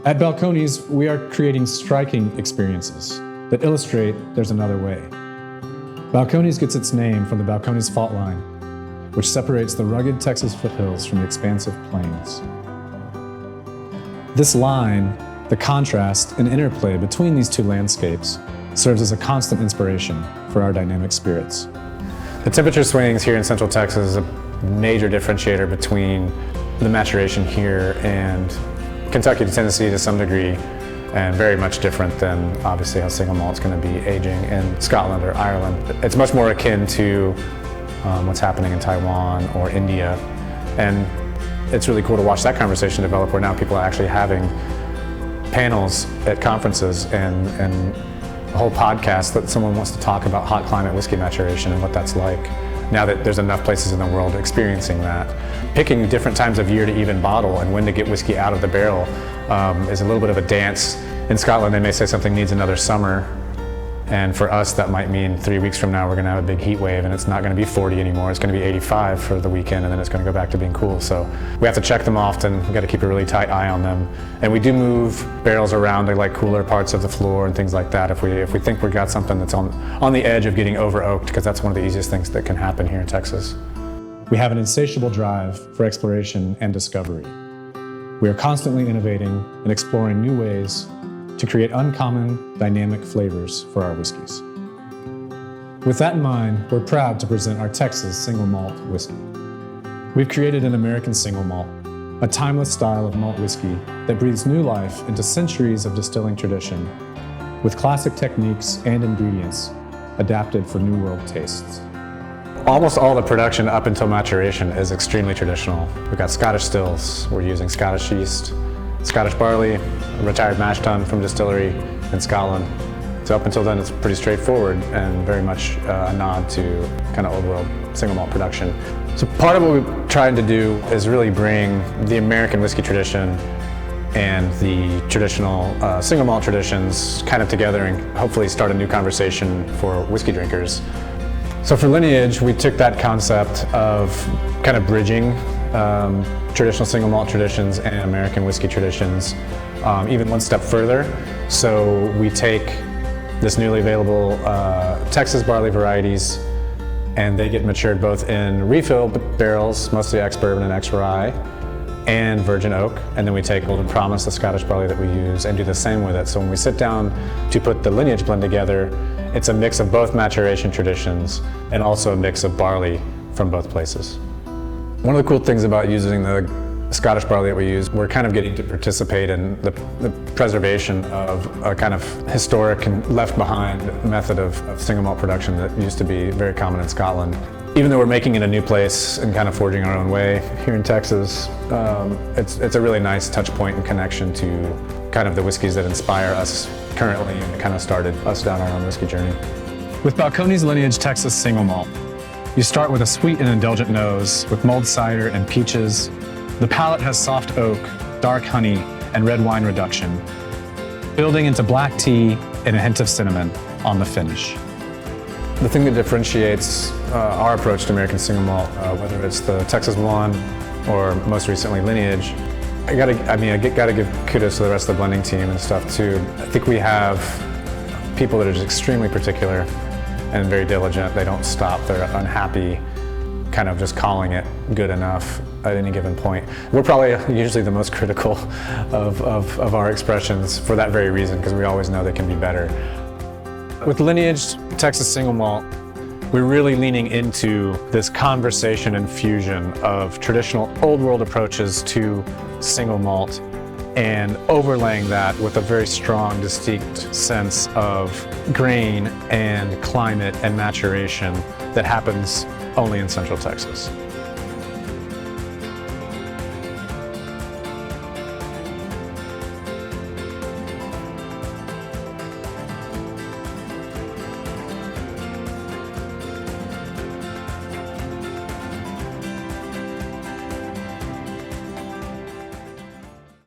At Balcones, we are creating striking experiences that illustrate there's another way. Balcones gets its name from the Balcones Fault Line, which separates the rugged Texas foothills from the expansive plains. This line, the contrast and interplay between these two landscapes, serves as a constant inspiration for our dynamic spirits. The temperature swings here in Central Texas is a major differentiator between the maturation here and Kentucky to Tennessee to some degree, and very much different than obviously how single malt's going to be aging in Scotland or Ireland. It's much more akin to what's happening in Taiwan or India, and it's really cool to watch that conversation develop where now people are actually having panels at conferences and a whole podcast that someone wants to talk about hot climate whiskey maturation and what that's like, now that there's enough places in the world experiencing that. Picking different times of year to even bottle and when to get whiskey out of the barrel is a little bit of a dance. In Scotland, they may say something needs another summer, and for us that might mean 3 weeks from now we're going to have a big heat wave and it's not going to be 40 anymore, it's going to be 85 for the weekend, and then it's going to go back to being cool. So we have to check them often, we've got to keep a really tight eye on them. And we do move barrels around to like cooler parts of the floor and things like that if we think we've got something that's on the edge of getting over oaked, because that's one of the easiest things that can happen here in Texas. We have an insatiable drive for exploration and discovery. We are constantly innovating and exploring new ways to create uncommon, dynamic flavors for our whiskeys. With that in mind, we're proud to present our Texas Single Malt whiskey. We've created an American single malt, a timeless style of malt whiskey that breathes new life into centuries of distilling tradition, with classic techniques and ingredients adapted for new world tastes. Almost all the production up until maturation is extremely traditional. We've got Scottish stills, we're using Scottish yeast, Scottish barley, a retired mash tun from distillery in Scotland. So up until then it's pretty straightforward and very much a nod to kind of old world single malt production. So part of what we're trying to do is really bring the American whiskey tradition and the traditional single malt traditions kind of together and hopefully start a new conversation for whiskey drinkers. So for Lineage, we took that concept of kind of bridging traditional single malt traditions and American whiskey traditions even one step further. So we take this newly available Texas barley varieties, and they get matured both in refill barrels, mostly ex-bourbon and ex-rye, and virgin oak. And then we take Golden Promise, the Scottish barley that we use, and do the same with it. So when we sit down to put the Lineage blend together, it's a mix of both maturation traditions and also a mix of barley from both places. One of the cool things about using the Scottish barley that we use, we're kind of getting to participate in the preservation of a kind of historic and left behind method of single malt production that used to be very common in Scotland. Even though we're making it a new place and kind of forging our own way here in Texas, it's a really nice touch point and connection to kind of the whiskeys that inspire us currently and kind of started us down our own whiskey journey. With Balcones Lineage Texas Single Malt, you start with a sweet and indulgent nose with mulled cider and peaches. The palate has soft oak, dark honey, and red wine reduction, building into black tea and a hint of cinnamon on the finish. The thing that differentiates our approach to American single malt, whether it's the Texas One or most recently Lineage, I gotta give kudos to the rest of the blending team and stuff too. I think we have people that are just extremely particular and very diligent. They don't stop, they're unhappy kind of just calling it good enough at any given point. We're probably usually the most critical of our expressions for that very reason, because we always know they can be better. With Lineage Texas Single Malt, we're really leaning into this conversation and fusion of traditional old world approaches to single malt and overlaying that with a very strong, distinct sense of grain and climate and maturation that happens only in Central Texas.